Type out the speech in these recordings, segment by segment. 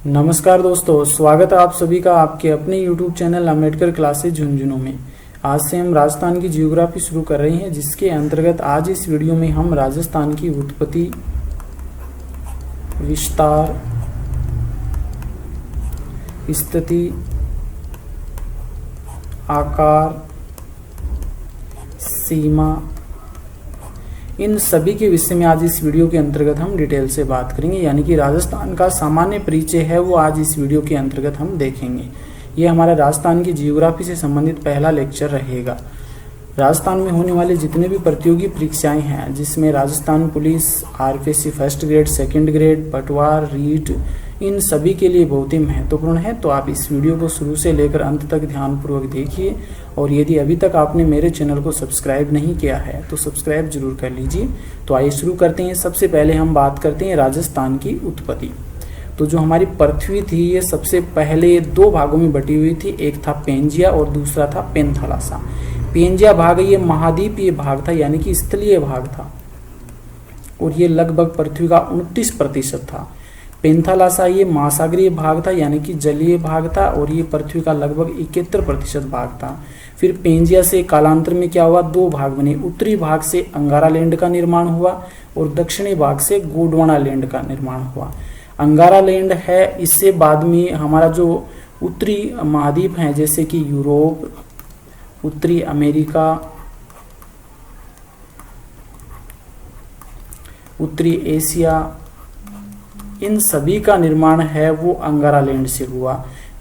नमस्कार दोस्तों, स्वागत है आप सभी का आपके अपने YouTube channel Ambedkar classes Jhunjhunu में। आज से हम राजस्थान की जियोग्राफी शुरू कर रहे हैं, जिसके अंतर्गत आज इस वीडियो में हम राजस्थान की उत्पत्ति, विस्तार, स्थिति, आकार, सीमा, इन सभी के विषय में आज इस वीडियो के अंतर्गत हम डिटेल से बात करेंगे। यानी कि राजस्थान का सामान्य परिचय है वो आज इस वीडियो के अंतर्गत हम देखेंगे। ये हमारा राजस्थान की जियोग्राफी से संबंधित पहला लेक्चर रहेगा। राजस्थान में होने वाले जितने भी प्रतियोगी परीक्षाएं हैं, जिसमें Rajasthan police, RPSC first grade, second grade, पटवार, रीट, इन सभी के लिए बहुत ही महत्वपूर्ण है। तो आप इस वीडियो को शुरू से लेकर अंत तक ध्यानपूर्वक देखिए, और यदि अभी तक आपने मेरे चैनल को सब्सक्राइब नहीं किया है तो सब्सक्राइब जरूर कर लीजिए। तो आइए शुरू करते हैं। सबसे पहले हम बात करते हैं राजस्थान की उत्पत्ति। तो जो हमारी पृथ्वी थी, ये सबसे पहले दो भागों में बटी हुई थी। एक था पेंजिया और दूसरा था पेंथालासा। पेंजिया भाग ये महाद्वीपीय भाग था, यानी कि स्थलीय भाग था, और ये लगभग पृथ्वी का 29% था। पेंथालासा ये महासागरीय भाग था, यानी कि जलीय भाग था, और ये पृथ्वी का लगभग 71% भाग था। फिर पेंजिया से कालांतर में क्या हुआ, दो भाग बने। उत्तरी भाग से अंगारा लैंड का निर्माण हुआ और दक्षिणी भाग से गोंडवाना लैंड का निर्माण हुआ। अंगारा लैंड है, इससे बाद में हमारा जो उत्तरी महाद्वीप है, जैसे कि यूरोप, उत्तरी अमेरिका, उत्तरी एशिया, इन सभी का निर्माण है वो अंगारा लैंड से हुआ।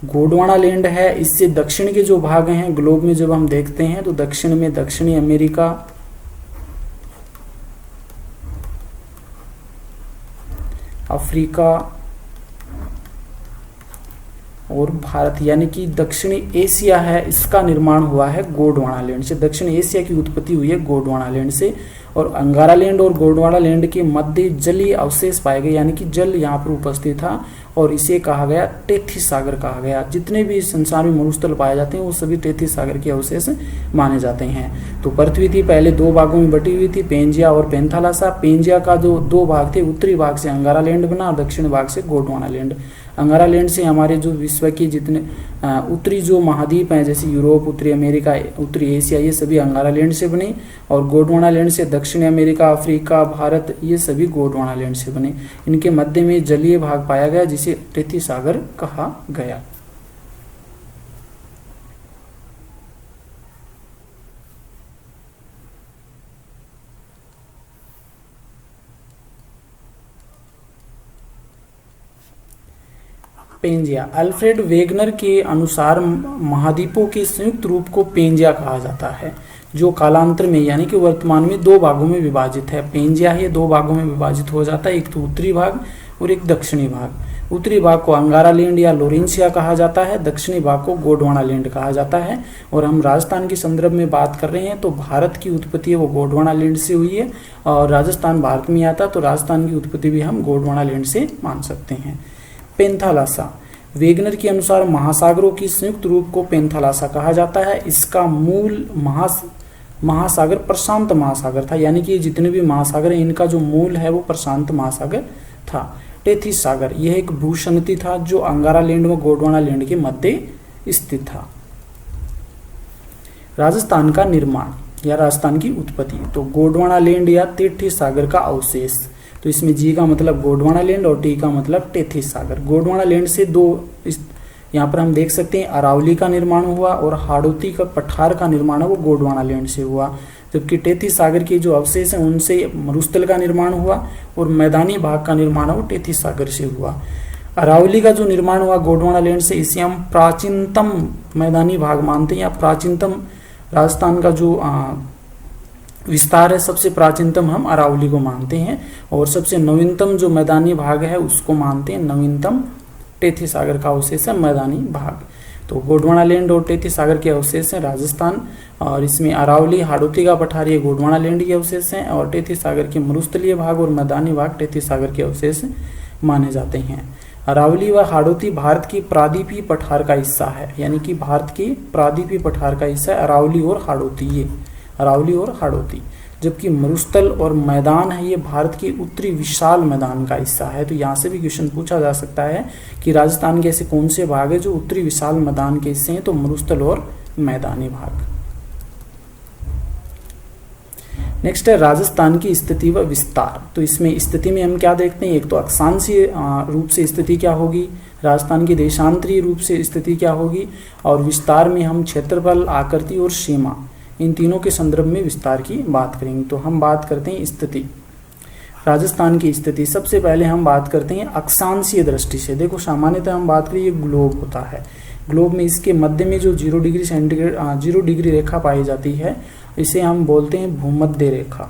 गोंडवाना लैंड है, इससे दक्षिण के जो भाग हैं ग्लोब में जब हम देखते हैं तो दक्षिण में दक्षिणी अमेरिका, अफ्रीका और भारत, यानी कि दक्षिणी एशिया है, इसका निर्माण हुआ है गोंडवाना लैंड से। दक्षिण एशिया की उत्पत्ति हुई है गोंडवाना लैंड से। और अंगारा लैंड और गोंडवाना लैंड के मध्य जलीय अवशेष पाए गए, यानी कि जल यहाँ पर उपस्थित था, और इसे कहा गया टेथीस सागर कहा गया। जितने भी संसार में मरुस्थल पाए जाते हैं वो सभी टेथीस सागर के अवशेष माने जाते हैं। तो पृथ्वी थी पहले दो भागों में बटी हुई थी, पेंजिया और पेंथालासा। पेंजिया का जो दो भाग थे, उत्तरी भाग से अंगारा लैंड बना और दक्षिण भाग से गोंडवाना लैंड। अंगारा लैंड से हमारे जो विश्व के जितने उत्तरी जो महाद्वीप हैं, जैसे यूरोप, उत्तरी अमेरिका, उत्तरी एशिया, ये सभी अंगारा लैंड से बने। और गोंडवाना लैंड से दक्षिणी अमेरिका, अफ्रीका, भारत, ये सभी गोंडवाना लैंड से बने। इनके मध्य में जलीय भाग पाया गया, जिसे टेथीस सागर कहा गया। पेंजिया, अल्फ्रेड वेगनर के अनुसार महाद्वीपों के संयुक्त रूप को पेंजिया कहा जाता है, जो कालांतर में यानी कि वर्तमान में दो भागों में विभाजित है। पेंजिया ये दो भागों में विभाजित हो जाता है, एक तो उत्तरी भाग और एक दक्षिणी भाग। उत्तरी भाग को अंगारा लैंड या लोरेंसिया कहा जाता है, दक्षिणी भाग को गोंडवाना लैंड कहा जाता है। और हम राजस्थान के संदर्भ में बात कर रहे हैं तो भारत की उत्पत्ति है वो गोंडवाना लैंड से हुई है, और राजस्थान भारत में आता तो राजस्थान की उत्पत्ति भी हम गोंडवाना लैंड से मान सकते हैं। पेंथालासा, वेगनर के अनुसार महासागरों की संयुक्त रूप को पेंथालासा कहा जाता है। इसका मूल महासागर प्रशांत महासागर था, यानी कि जितने भी महासागर हैं इनका जो मूल है वो प्रशांत महासागर था। टेथीस सागर यह एक भूसंगति था जो अंगारा लैंड व गोंडवाना लैंड के मध्य स्थित था। राजस्थान का निर्माण या राजस्थान की उत्पत्ति, तो गोंडवाना लैंड या टेथीस सागर का अवशेष। तो इसमें जी का मतलब गोंडवाना लैंड और टी का मतलब टेथीस सागर। गोंडवाना लैंड से दो, यहाँ पर हम देख सकते हैं अरावली का निर्माण हुआ और हाड़ौती का पठार का निर्माण है वो गोंडवाना लैंड से हुआ। जबकि टेथीस सागर के जो अवशेष हैं उनसे मरुस्थल का निर्माण हुआ और मैदानी भाग का निर्माण है वो टेथीस सागर से हुआ। अरावली का जो निर्माण हुआ गोंडवाना लैंड से, इसे हम प्राचीनतम मैदानी भाग मानते हैं, या प्राचीनतम राजस्थान का जो विस्तार है सबसे प्राचीनतम हम अरावली को मानते हैं, और सबसे नवीनतम जो मैदानी भाग है उसको मानते हैं नवीनतम टेथीस सागर का अवशेष है मैदानी भाग। तो गोंडवाना लैंड और टेथीस सागर के अवशेष हैं राजस्थान, और इसमें अरावली, हाड़ौती का पठार ये गोंडवाना लैंड के अवशेष हैं, और टेथीस सागर के मरुस्थलीय भाग और मैदानी भाग टेथीस सागर के अवशेष माने जाते हैं। अरावली व हाड़ौती भारत की प्रादीपीय पठार का हिस्सा है, यानी कि भारत की प्रादीपीय पठार का हिस्सा है अरावली और हाड़ौती, ये अरावली और हाड़ौती। जबकि मरुस्थल और मैदान है ये भारत के उत्तरी विशाल मैदान का हिस्सा है। तो यहाँ से भी क्वेश्चन पूछा जा सकता है कि राजस्थान के ऐसे कौन से भाग है जो उत्तरी विशाल मैदान के हिस्से हैं, तो मरुस्थल और मैदानी भाग। नेक्स्ट है राजस्थान की स्थिति व विस्तार। तो इसमें स्थिति में हम क्या देखते हैं, एक तो अक्षांशीय रूप से स्थिति क्या होगी, राजस्थान की देशांतरीय रूप से स्थिति क्या होगी, और विस्तार में हम क्षेत्रफल, आकृति और सीमा, इन तीनों के संदर्भ में विस्तार की बात करेंगे। तो हम बात करते हैं स्थिति, राजस्थान की स्थिति। सबसे पहले हम बात करते हैं अक्षांशीय दृष्टि से। देखो सामान्यतः हम बात करें, ये ग्लोब होता है, ग्लोब में इसके मध्य में जो 0 डिग्री सेंटीग्रेड 0 डिग्री रेखा पाई जाती है, इसे हम बोलते हैं भूमध्य रेखा।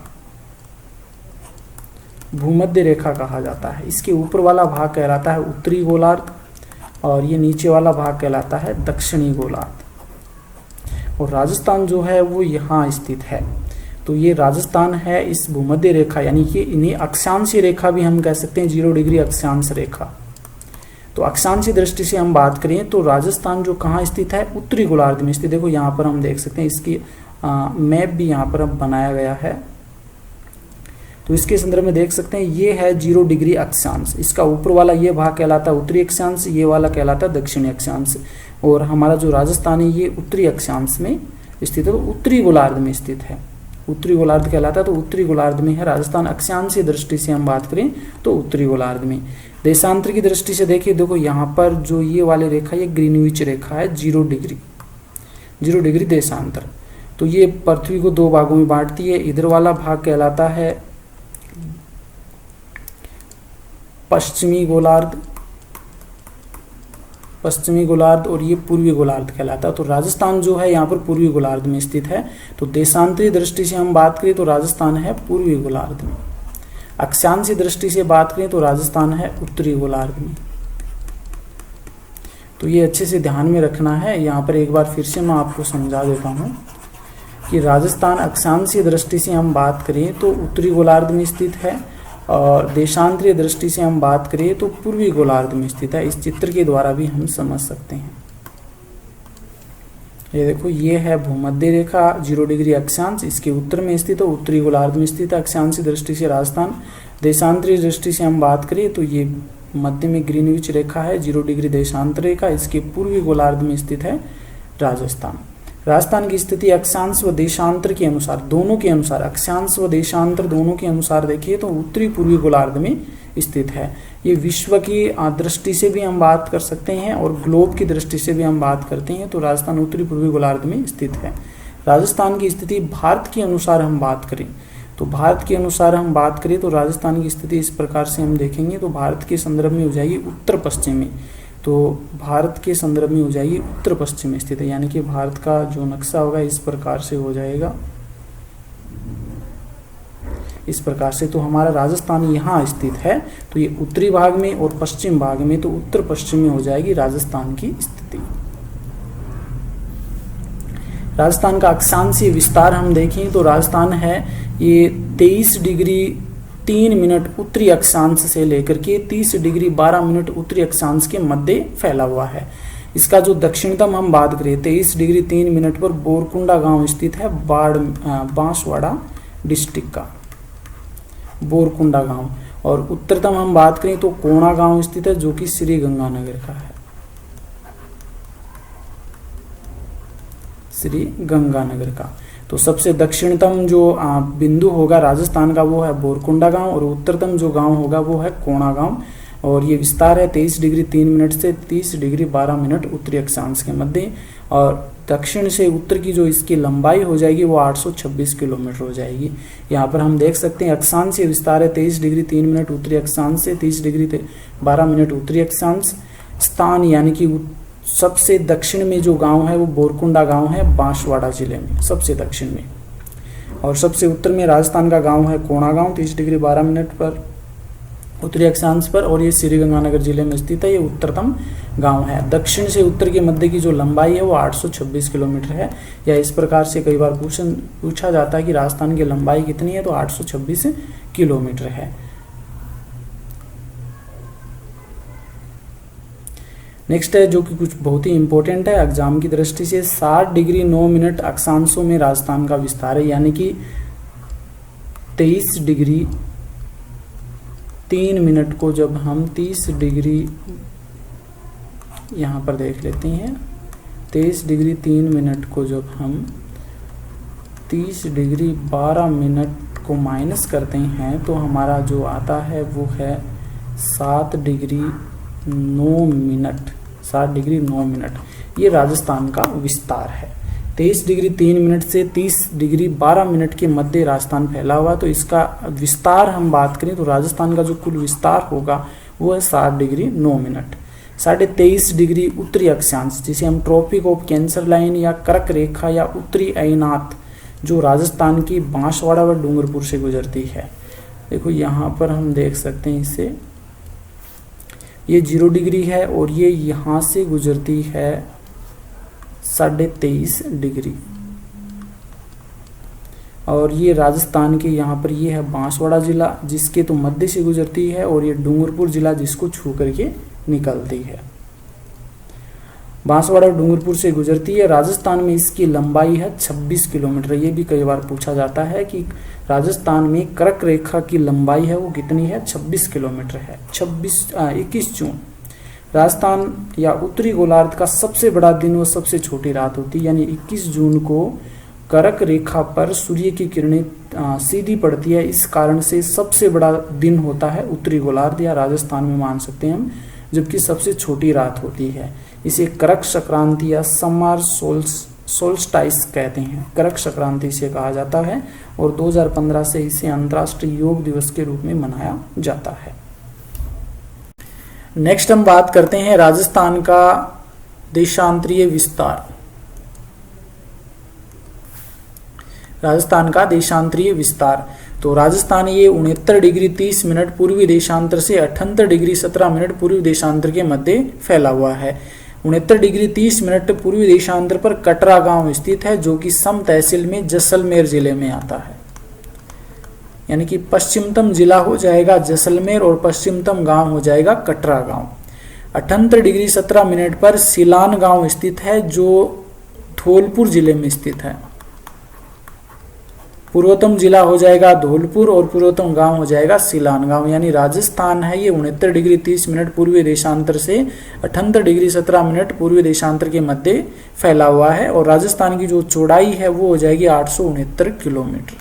भूमध्य रेखा कहा जाता है। इसके ऊपर वाला भाग कहलाता है उत्तरी गोलार्ध और ये नीचे वाला भाग कहलाता है दक्षिणी गोलार्ध। और राजस्थान जो है वो यहाँ स्थित है। तो ये राजस्थान है इस भूमध्य रेखा, यानी कि इन्हें अक्षांशीय रेखा भी हम कह सकते हैं, 0 डिग्री अक्षांश रेखा। तो अक्षांशीय दृष्टि से हम बात करें तो राजस्थान जो कहाँ स्थित है, उत्तरी गोलार्ध में स्थित। देखो यहाँ पर हम देख सकते हैं, इसकी मैप भी यहाँ पर अब बनाया गया है। तो इसके संदर्भ में देख सकते हैं ये है 0 डिग्री अक्षांश। इसका ऊपर वाला ये भाग कहलाता है उत्तरी अक्षांश, ये वाला कहलाता है दक्षिणी अक्षांश। और हमारा जो राजस्थान है ये उत्तरी अक्षांश में स्थित है, तो उत्तरी गोलार्ध में स्थित है। उत्तरी गोलार्ध कहलाता है, तो उत्तरी गोलार्ध में है राजस्थान। अक्षांशीय दृष्टि से हम बात करें तो उत्तरी गोलार्ध में। देशांतर की दृष्टि से देखिए, देखो यहाँ पर जो ये वाली रेखा, ये ग्रीनविच रेखा है, 0 डिग्री देशांतर। तो ये पृथ्वी को 2 भागों में बांटती है। इधर वाला भाग कहलाता है पश्चिमी गोलार्ध और ये पूर्वी गोलार्ध कहलाता है। तो राजस्थान जो है यहाँ पर पूर्वी गोलार्ध में स्थित है। तो देशांतरीय दृष्टि से हम बात करें तो राजस्थान है पूर्वी गोलार्ध में। अक्षांशीय दृष्टि से बात करें तो राजस्थान है उत्तरी गोलार्ध में। तो ये अच्छे से ध्यान में रखना है। यहाँ पर एक बार फिर से मैं आपको समझा देता हूँ कि राजस्थान अक्षांशीय दृष्टि से हम बात करें तो उत्तरी गोलार्ध में स्थित है, और देशांतरीय दृष्टि से हम बात करें तो पूर्वी गोलार्ध में स्थित है। इस चित्र के द्वारा भी हम समझ सकते हैं। ये देखो, ये है भूमध्य रेखा, 0 डिग्री अक्षांश, इसके उत्तर में स्थित है, उत्तरी गोलार्ध में स्थित है अक्षांशीय दृष्टि से राजस्थान। देशांतरीय दृष्टि से हम बात करें तो ये मध्य में ग्रीनविच रेखा है, 0 डिग्री देशांतर रेखा, इसके पूर्वी गोलार्ध में स्थित है राजस्थान। राजस्थान की स्थिति अक्षांश व देशांतर के अनुसार, दोनों के अनुसार, अक्षांश व देशांतर दोनों के अनुसार देखिए तो उत्तरी पूर्वी गोलार्ध में स्थित है। ये विश्व की दृष्टि से भी हम बात कर सकते हैं और ग्लोब की दृष्टि से भी हम बात करते हैं, तो राजस्थान उत्तरी पूर्वी गोलार्ध में स्थित है। राजस्थान की स्थिति भारत के अनुसार हम बात करें तो भारत के अनुसार हम बात करें तो राजस्थान की स्थिति इस प्रकार से हम देखेंगे। तो भारत के संदर्भ में हो जाएगी उत्तर पश्चिम में, तो भारत के संदर्भ में हो जाएगी उत्तर पश्चिम में स्थित है, यानी कि भारत का जो नक्शा होगा इस प्रकार से हो जाएगा, इस प्रकार से। तो हमारा राजस्थान यहाँ स्थित है, तो ये उत्तरी भाग में और पश्चिम भाग में, तो उत्तर पश्चिम में हो जाएगी राजस्थान की स्थिति। राजस्थान का अक्षांशीय विस्तार हम देखें तो राजस्थान है ये 23 डिग्री 3 मिनट उत्तरी अक्षांश से लेकर के 30 डिग्री 12 मिनट उत्तरी अक्षांश के मध्य फैला हुआ है। इसका जो दक्षिणतम हम बात करें 23 डिग्री 3 मिनट पर बोरकुंडा गांव स्थित है, बांसवाड़ा डिस्ट्रिक्ट का बोरकुंडा गांव। और उत्तरतम हम बात करें तो कोणा गांव स्थित है, जो कि श्री गंगानगर का है, श्री गंगानगर का। तो सबसे दक्षिणतम जो बिंदु होगा राजस्थान का वो है बोरकुंडा गांव, और उत्तरतम जो गांव होगा वो है कोणा गांव। और ये विस्तार है 23 डिग्री 3 मिनट से 30 डिग्री 12 मिनट उत्तरी अक्षांश के मध्य। और दक्षिण से उत्तर की जो इसकी लंबाई हो जाएगी वो 826 किलोमीटर हो जाएगी। यहाँ पर हम देख सकते हैं अक्षांशीय विस्तार है 23 डिग्री 3 मिनट उत्तरी अक्षांश से 30 डिग्री 12 मिनट उत्तरी अक्षांश। स्थान यानी कि सबसे दक्षिण में जो गांव है वो बोरकुंडा गांव है, बांसवाड़ा जिले में सबसे दक्षिण में। और सबसे उत्तर में राजस्थान का गांव है कोणा गांव, 30 डिग्री 12 मिनट पर उत्तरी अक्षांश पर, और ये श्री गंगानगर जिले में स्थित है। ये उत्तरतम गांव है। दक्षिण से उत्तर के मध्य की जो लंबाई है वो 826 किलोमीटर है। या इस प्रकार से कई बार पूछा जाता है कि राजस्थान की लंबाई कितनी है, तो 826 किलोमीटर है। नेक्स्ट है जो कि कुछ बहुत ही इंपॉर्टेंट है एग्जाम की दृष्टि से, 60 डिग्री 9 मिनट अक्षांशों में राजस्थान का विस्तार है, यानी कि 23 डिग्री 3 मिनट को जब हम 30 डिग्री यहाँ पर देख लेते हैं, 23 डिग्री 3 मिनट को जब हम 30 डिग्री 12 मिनट को माइनस करते हैं तो हमारा जो आता है वो है 7 डिग्री 9 मिनट, 7 डिग्री 9 मिनट। ये राजस्थान का विस्तार है। 23 डिग्री 3 मिनट से 30 डिग्री 12 मिनट के मध्य राजस्थान फैला हुआ। तो इसका विस्तार हम बात करें तो राजस्थान का जो कुल विस्तार होगा वो है 7 डिग्री 9 मिनट। 23.5 डिग्री उत्तरी अक्षांश, जिसे हम ट्रॉपिक ऑफ कैंसर लाइन या कर्क रेखा या उत्तरी अयनात, जो राजस्थान की बांसवाड़ा व डूंगरपुर से गुजरती है। देखो यहाँ पर हम देख सकते हैं इसे, ये 0 डिग्री है और ये यहाँ से गुजरती है 23.5 डिग्री, और ये राजस्थान के यहाँ पर ये है बांसवाड़ा जिला जिसके तो मध्य से गुजरती है, और ये डूंगरपुर जिला जिसको छू करके निकलती है। बांसवाड़ा और डूंगरपुर से गुजरती है। राजस्थान में इसकी लंबाई है 26 किलोमीटर। ये भी कई बार पूछा जाता है कि राजस्थान में कर्क रेखा की लंबाई है वो कितनी है, 26 किलोमीटर है। 21 जून राजस्थान या उत्तरी गोलार्ध का सबसे बड़ा दिन व सबसे छोटी रात होती है, यानी 21 जून को कर्क रेखा पर सूर्य की किरणें सीधी पड़ती है। इस कारण से सबसे बड़ा दिन होता है उत्तरी गोलार्ध या राजस्थान में मान सकते हैं हम, जबकि सबसे छोटी रात होती है। इसे कर्क संक्रांति या समर सोल्स्टाइस कहते हैं, कर्क संक्रांति से कहा जाता है, और 2015 से इसे अंतर्राष्ट्रीय योग दिवस के रूप में मनाया जाता है। नेक्स्ट हम बात करते हैं राजस्थान का देशांतरीय विस्तार। राजस्थान का देशांतरीय विस्तार, तो राजस्थान ये 69 डिग्री 30 मिनट पूर्वी देशांतर से 78 डिग्री 17 मिनट पूर्वी देशांतर के मध्य फैला हुआ है। 69 डिग्री 30 मिनट पूर्वी देशांतर पर कटरा गांव स्थित है, जो कि सम तहसील में जैसलमेर जिले में आता है। यानी कि पश्चिमतम जिला हो जाएगा जैसलमेर और पश्चिमतम गांव हो जाएगा कटरा गांव। 78 डिग्री 17 मिनट पर सिलान गांव स्थित है, जो धौलपुर जिले में स्थित है। पूर्वोत्तम जिला हो जाएगा धौलपुर और पूर्वोत्तम गांव हो जाएगा सिलान गांव। यानी राजस्थान है ये 69 डिग्री 30 मिनट पूर्वी देशांतर से 78 डिग्री 17 मिनट पूर्वी देशांतर के मध्य फैला हुआ है, और राजस्थान की जो चौड़ाई है वो हो जाएगी 869 किलोमीटर।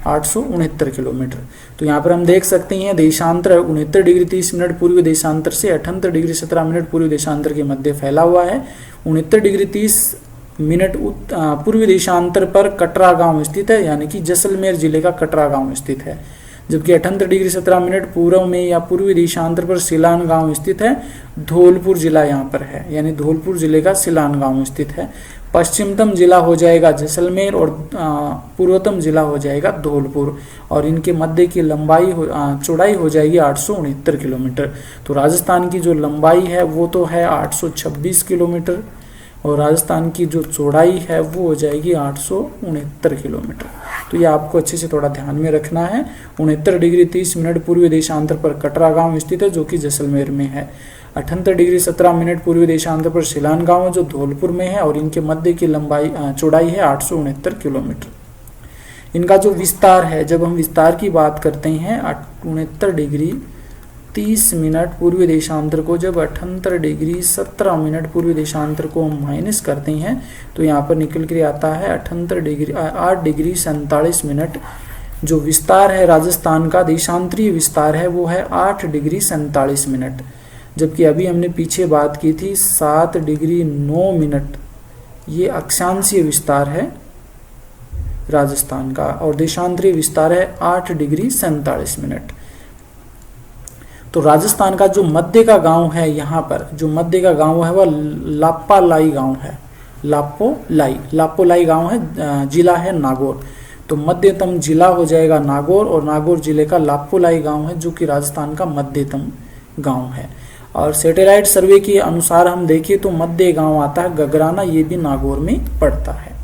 869 किलोमीटर। तो यहाँ पर हम देख सकते हैं देशांतर 69 डिग्री 30 मिनट पूर्वी देशांतर से 78 डिग्री 17 मिनट पूर्वी देशांतर के मध्य फैला हुआ है। 69 डिग्री 30 मिनट पूर्वी देशांतर पर कटरा गांव स्थित है, यानी कि जैसलमेर जिले का कटरा गांव स्थित है। जबकि 78 डिग्री 17 मिनट पूर्व में या पूर्वी देशांतर पर सिलान गांव स्थित है। धौलपुर जिला यहाँ पर है, यानी धौलपुर जिले का सिलान गांव स्थित है। पश्चिमतम जिला हो जाएगा जैसलमेर और पूर्वतम जिला हो जाएगा धौलपुर, और इनके मध्य की लंबाई चौड़ाई हो जाएगी 869 किलोमीटर। तो राजस्थान की जो लंबाई है वो तो है 826 किलोमीटर, और राजस्थान की जो चौड़ाई है वो हो जाएगी 869 किलोमीटर। तो ये आपको अच्छे से थोड़ा ध्यान में रखना है। 69 डिग्री 30 मिनट पूर्वी देशांतर पर कटरा गांव स्थित है, जो कि जैसलमेर में है। 78 डिग्री 17 मिनट पूर्वी देशांतर पर सिलान गांव है, जो धौलपुर में है, और इनके मध्य की लंबाई चौड़ाई है 869 किलोमीटर। इनका जो विस्तार है, जब हम विस्तार की बात करते हैं 69 डिग्री 30 मिनट पूर्वी देशांतर को जब 78 डिग्री 17 मिनट पूर्वी देशांतर को हम माइनस करते हैं तो यहाँ पर निकल कर आता है 8 डिग्री 47 मिनट। जो विस्तार है राजस्थान का देशांतरीय विस्तार है वो है 8 डिग्री 47 मिनट, जबकि अभी हमने पीछे बात की थी 7 डिग्री 9 मिनट। ये अक्षांशीय विस्तार है राजस्थान का, और देशांतरीय विस्तार है 8 डिग्री 47 मिनट। तो राजस्थान का जो मध्य का गांव है, यहाँ पर जो मध्य का गांव है वह लाप्पालाई गांव है। लाप्पोलाई गांव है, जिला है नागौर। तो मध्यतम जिला हो जाएगा नागौर, और नागौर जिले का लाप्पोलाई गांव है जो कि राजस्थान का मध्यतम गांव है। और सैटेलाइट सर्वे के अनुसार हम देखें तो मध्य गांव आता है गगराना, ये भी नागौर में पड़ता है।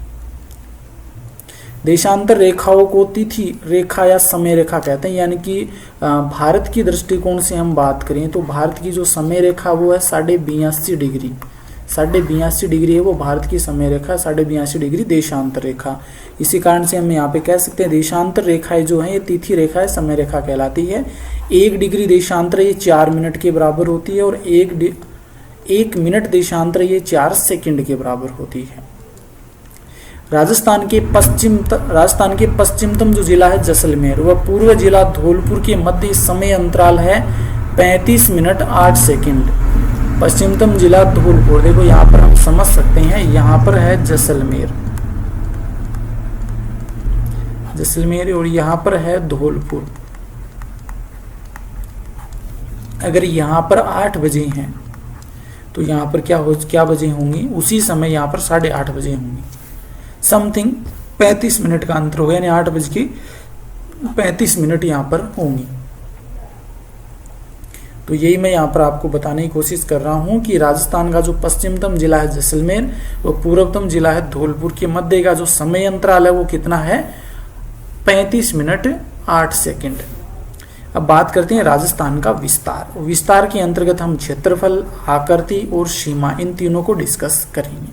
देशांतर रेखाओं को तिथि रेखा या समय रेखा कहते हैं, यानी कि भारत की दृष्टिकोण से हम बात करें तो भारत की जो समय रेखा वो है 82.5 डिग्री। 82.5 डिग्री है वो भारत की समय रेखा, 82.5 डिग्री देशांतर रेखा। इसी कारण से हम यहाँ पे कह सकते हैं देशांतर रेखाएं जो हैं ये तिथि रेखा है, समय रेखा कहलाती है। 1 डिग्री देशांतर ये 4 मिनट के बराबर होती है और 1 मिनट देशांतर ये 4 सेकंड के बराबर होती है। राजस्थान के पश्चिमतम जो जिला है जैसलमेर, वह पूर्व जिला धौलपुर के मध्य समय अंतराल है 35 मिनट 8 सेकंड। पश्चिमतम जिला धौलपुर, देखो यहाँ पर हम समझ सकते हैं, यहाँ पर है जैसलमेर और यहाँ पर है धौलपुर। अगर यहाँ पर 8 बजे हैं तो यहाँ पर क्या बजे होंगी, उसी समय यहाँ पर 8:30 बजे होंगी। समथिंग 35 मिनट का अंतर होगा, यानी 8 बज के 35 मिनट यहाँ पर होंगी। तो यही मैं यहाँ पर आपको बताने की कोशिश कर रहा हूँ कि राजस्थान का जो पश्चिमतम जिला है जैसलमेर व पूर्वतम जिला है धौलपुर के मध्य का जो समय अंतराल है वो कितना है, 35 मिनट 8 सेकंड। अब बात करते हैं राजस्थान का विस्तार। विस्तार के अंतर्गत हम क्षेत्रफल, आकृति और सीमा, इन तीनों को डिस्कस करेंगे।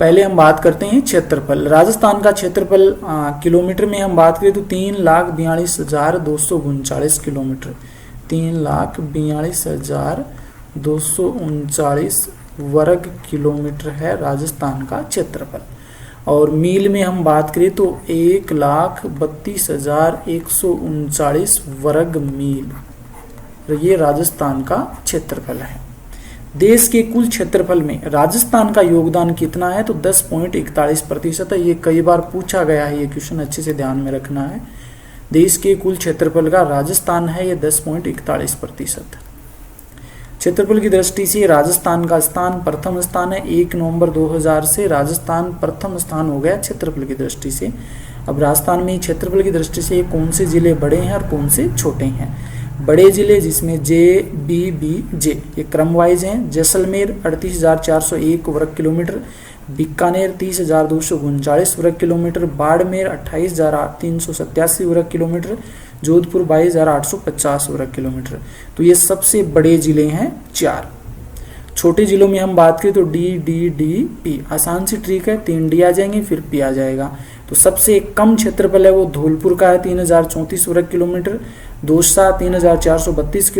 पहले हम बात करते हैं क्षेत्रफल। राजस्थान का क्षेत्रफल किलोमीटर में हम बात करें तो 3,42,239 किलोमीटर, 3,42,239 वर्ग किलोमीटर है राजस्थान का क्षेत्रफल। और मील में हम बात करें तो 1,32,139 वर्ग मील, ये राजस्थान का क्षेत्रफल है। देश के कुल क्षेत्रफल में राजस्थान का योगदान कितना है, तो 10.41% है। ये कई बार पूछा गया है, ये क्वेश्चन अच्छे से ध्यान में रखना है। देश के कुल क्षेत्रफल का राजस्थान है ये 10.41%। क्षेत्रफल की दृष्टि से राजस्थान का स्थान प्रथम स्थान है। 1 नवंबर 2000 से राजस्थान प्रथम स्थान हो गया क्षेत्रफल की दृष्टि से। अब राजस्थान में क्षेत्रफल की दृष्टि से कौन से जिले बड़े हैं और कौन से छोटे हैं। बड़े जिले जिसमें JBBJ ये क्रम वाइज हैं। जैसलमेर 38,401 वर्ग किलोमीटर, बीकानेर 30,239 वर्ग किलोमीटर, बाड़मेर 28,387 वर्ग किलोमीटर, जोधपुर 22,850 वर्ग किलोमीटर। तो ये सबसे बड़े जिले हैं 4। छोटे जिलों में हम बात करें तो DDDP, आसान सी ट्रिक है, 3 D आ जाएंगे फिर P आ जाएगा। तो सबसे कम क्षेत्रफल है वो धौलपुर का है 3,034 वर्ग किलोमीटर, दौसा 3,432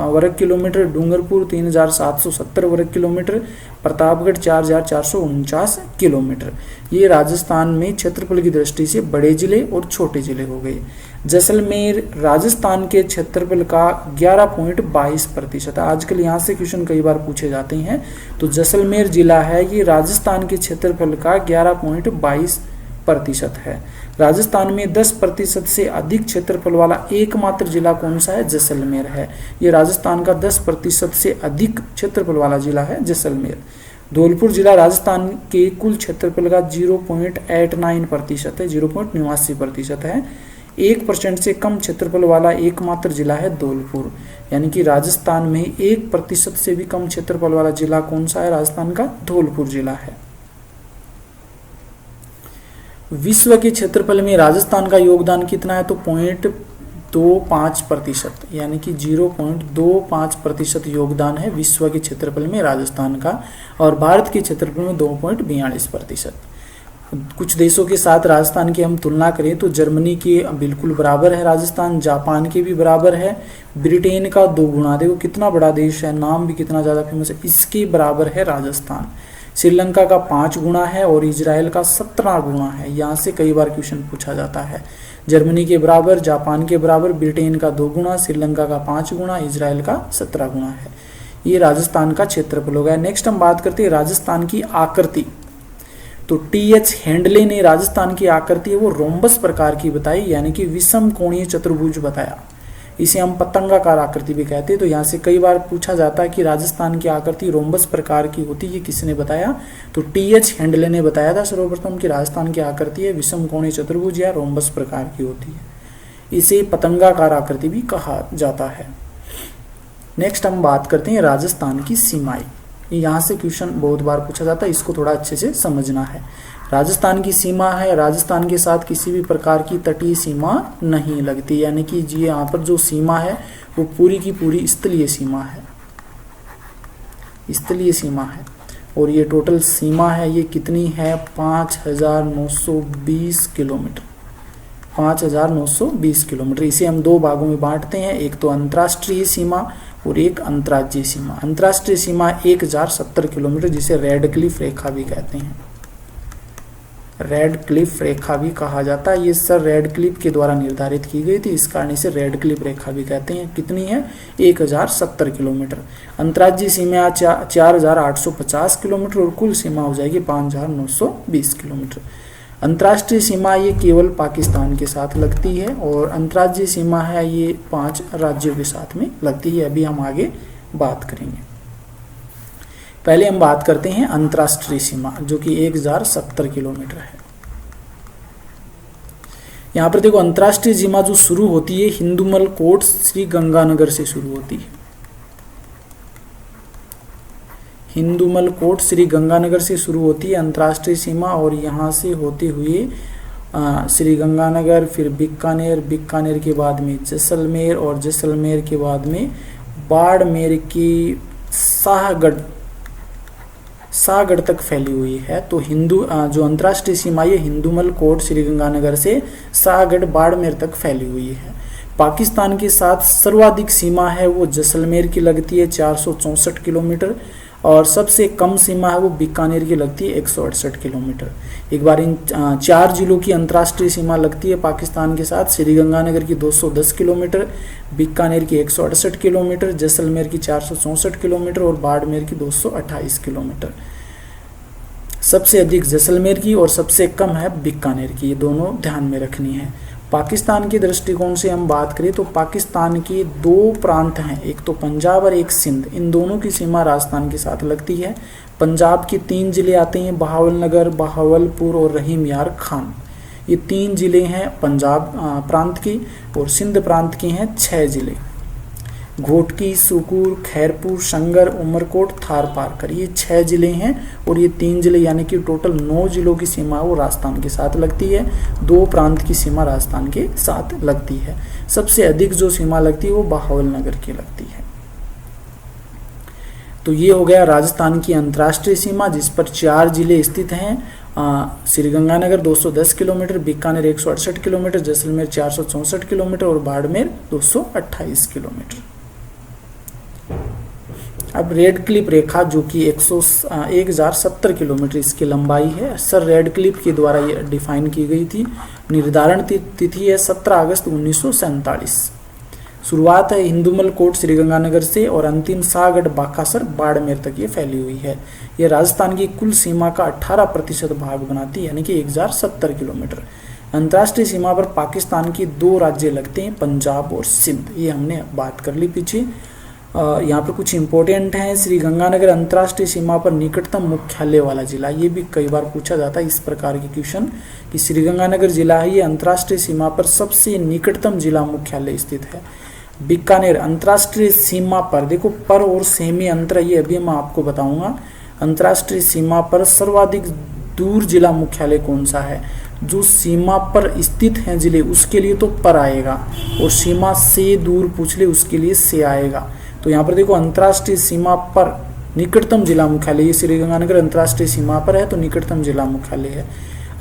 वर्ग किलोमीटर, डूंगरपुर 3,770 वर्ग किलोमीटर, प्रतापगढ़ 4,449 किलोमीटर। ये राजस्थान में क्षेत्रफल की दृष्टि से बड़े जिले और छोटे जिले हो गए। जैसलमेर राजस्थान के क्षेत्रफल का 11.22% है। आजकल यहाँ से क्वेश्चन कई बार पूछे जाते हैं। तो जैसलमेर जिला है ये राजस्थान के क्षेत्रफल का 11.22% है। राजस्थान में 10% से अधिक क्षेत्रफल वाला एकमात्र जिला कौन सा है, जैसलमेर है। ये राजस्थान का 10% से अधिक क्षेत्रफल वाला जिला है जैसलमेर। धौलपुर जिला राजस्थान के कुल क्षेत्रफल का 0.89% है, 0.89% है। 1% से कम क्षेत्रफल वाला एकमात्र जिला है धौलपुर, यानी कि राजस्थान में 1% से भी कम क्षेत्रफल वाला जिला कौन सा है, राजस्थान का धौलपुर जिला है। विश्व के क्षेत्रफल में राजस्थान का योगदान कितना है, तो 0.25%, यानी कि 0.25% योगदान है विश्व के क्षेत्रफल में राजस्थान का। और भारत के क्षेत्रफल में 2.42%। कुछ देशों के साथ राजस्थान की हम तुलना करें तो जर्मनी के बिल्कुल बराबर है राजस्थान, जापान के भी बराबर है, ब्रिटेन का 2 गुना, देखो कितना बड़ा देश है, नाम भी कितना ज़्यादा फेमस है, इसके बराबर है राजस्थान। श्रीलंका का 5 गुना है और इजराइल का 17 गुना है। यहाँ से कई बार क्वेश्चन पूछा जाता है। जर्मनी के बराबर, जापान के बराबर, ब्रिटेन का 2 गुना, श्रीलंका का 5 गुना, इजराइल का 17 गुना है। ये राजस्थान का क्षेत्रफल हो गया। नेक्स्ट हम बात करते हैं राजस्थान की आकृति। तो TH हैंडले ने राजस्थान की आकृति है वो रोम्बस प्रकार की बताई, यानी कि विषम कोणीय चतुर्भुज बताया। इसे हम पतंगाकार आकृति भी कहते हैं। तो यहाँ से कई बार पूछा जाता है कि राजस्थान की आकृति रोम्बस प्रकार की होती है, किसने बताया, तो TH हैंडले ने बताया था सर्वप्रथम कि राजस्थान की आकृति है विषम कोणीय चतुर्भुज या रोम्बस प्रकार की होती है। इसे पतंगाकार आकृति भी कहा जाता है। नेक्स्ट हम बात करते हैं राजस्थान की सीमाएं। यहाँ से क्वेश्चन बहुत बार पूछा जाता है, इसको थोड़ा अच्छे से समझना है। राजस्थान की सीमा है, राजस्थान के साथ किसी भी प्रकार की तटीय सीमा नहीं लगती, यानी कि यहाँ पर जो सीमा है वो पूरी की पूरी स्थलीय सीमा है। स्थलीय सीमा है। और ये टोटल सीमा है ये कितनी है, 5920 किलोमीटर, 5920 किलोमीटर। इसे हम दो भागों में बांटते हैं, एक तो अंतर्राष्ट्रीय सीमा और एक अंतर्राज्यीय सीमा। अंतर्राष्ट्रीय सीमा 1070 किलोमीटर, जिसे रेड क्लिफ रेखा भी कहते हैं, रेड क्लिफ रेखा भी कहा जाता है। ये सर रेड क्लिफ के द्वारा निर्धारित की गई थी, इस कारण इसे रेड क्लिफ रेखा भी कहते हैं। कितनी है, 1070 किलोमीटर। अंतर्राज्यीय सीमा 4850 किलोमीटर और कुल सीमा हो जाएगी 5920 किलोमीटर। अंतर्राष्ट्रीय सीमा ये केवल पाकिस्तान के साथ लगती है और अंतर्राज्यीय सीमा है ये 5 राज्यों के साथ में लगती है। अभी हम आगे बात करेंगे। पहले हम बात करते हैं अंतर्राष्ट्रीय सीमा, जो कि 1070 किलोमीटर है। यहाँ पर देखो, अंतर्राष्ट्रीय सीमा जो शुरू होती है हिंदुमल कोट श्री गंगानगर से शुरू होती है। हिंदुमल कोट श्री गंगानगर से शुरू होती है अंतर्राष्ट्रीय सीमा, और यहाँ से होते हुए श्री गंगानगर, फिर बीकानेर, बीकानेर के बाद में जैसलमेर, और जैसलमेर के बाद में बाड़मेर की शाहगढ़ तक फैली हुई है। तो जो अंतर्राष्ट्रीय सीमा ये हिंदुमल कोट श्री गंगानगर से शाहगढ़ बाड़मेर तक फैली हुई है। पाकिस्तान के साथ सर्वाधिक सीमा है वो जैसलमेर की लगती है 464 किलोमीटर, और सबसे कम सीमा है वो बीकानेर की लगती है 168 किलोमीटर। एक बार इन 4 जिलों की अंतर्राष्ट्रीय सीमा लगती है पाकिस्तान के साथ। श्रीगंगानगर की 210 किलोमीटर, बीकानेर की 168 किलोमीटर, जैसलमेर की 464 किलोमीटर और बाड़मेर की 228 किलोमीटर। सबसे अधिक जैसलमेर की और सबसे कम है बीकानेर की, ये दोनों ध्यान में रखनी है। पाकिस्तान के दृष्टिकोण से हम बात करें तो पाकिस्तान के 2 प्रांत हैं, एक तो पंजाब और एक सिंध। इन दोनों की सीमा राजस्थान के साथ लगती है। पंजाब के 3 जिले आते हैं, बहावलनगर, बहावलपुर और रहीम यार खान। ये 3 जिले हैं पंजाब प्रांत की, और सिंध प्रांत के हैं 6 जिले, घोटकी, सुकूर, खैरपुर, संगर, उमरकोट, थार पारकर। ये 6 जिले हैं, और ये 3 जिले यानी कि टोटल 9 जिलों की सीमा वो राजस्थान के साथ लगती है। 2 प्रांत की सीमा राजस्थान के साथ लगती है। सबसे अधिक जो सीमा लगती है वो बहावलनगर की लगती है। तो ये हो गया राजस्थान की अंतर्राष्ट्रीय सीमा, जिस पर 4 जिले स्थित हैं। Sriganganagar 210 kilometre, Bikaner 168 kilometre, Jaisalmer 464 kilometre और बाड़मेर 228 किलोमीटर। अब रेड क्लिफ रेखा जो कि 1070 किलोमीटर इसकी लंबाई है, सर रेड क्लिफ के द्वारा ये डिफाइन की गई थी। निर्धारण तिथि है 17 अगस्त 1947। शुरुआत है हिंदुमल कोट श्रीगंगानगर से और अंतिम शाहगढ़ बाकासर बाड़मेर तक ये फैली हुई है। यह राजस्थान की कुल सीमा का 18% भाग बनाती है, यानी कि 1070 किलोमीटर। अंतर्राष्ट्रीय सीमा पर पाकिस्तान की 2 राज्य लगते हैं, पंजाब और सिंध। ये हमने बात कर ली पीछे। यहाँ पर कुछ इंपॉर्टेंट हैं। श्रीगंगानगर अंतर्राष्ट्रीय सीमा पर निकटतम मुख्यालय वाला जिला, ये भी कई बार पूछा जाता है इस प्रकार के क्वेश्चन कि श्रीगंगानगर जिला है ये अंतर्राष्ट्रीय सीमा पर सबसे निकटतम जिला मुख्यालय स्थित है। बीकानेर अंतर्राष्ट्रीय सीमा पर, देखो पर और से में अंतर, ये अभी मैं आपको बताऊंगा। अंतर्राष्ट्रीय सीमा पर सर्वाधिक दूर जिला मुख्यालय कौन सा है? जो सीमा पर स्थित हैं जिले उसके लिए तो पर आएगा, और सीमा से दूर पूछ ले उसके लिए से आएगा। तो यहाँ पर देखो अंतर्राष्ट्रीय सीमा पर निकटतम जिला मुख्यालय, ये श्रीगंगानगर अंतर्राष्ट्रीय सीमा पर है तो निकटतम जिला मुख्यालय है।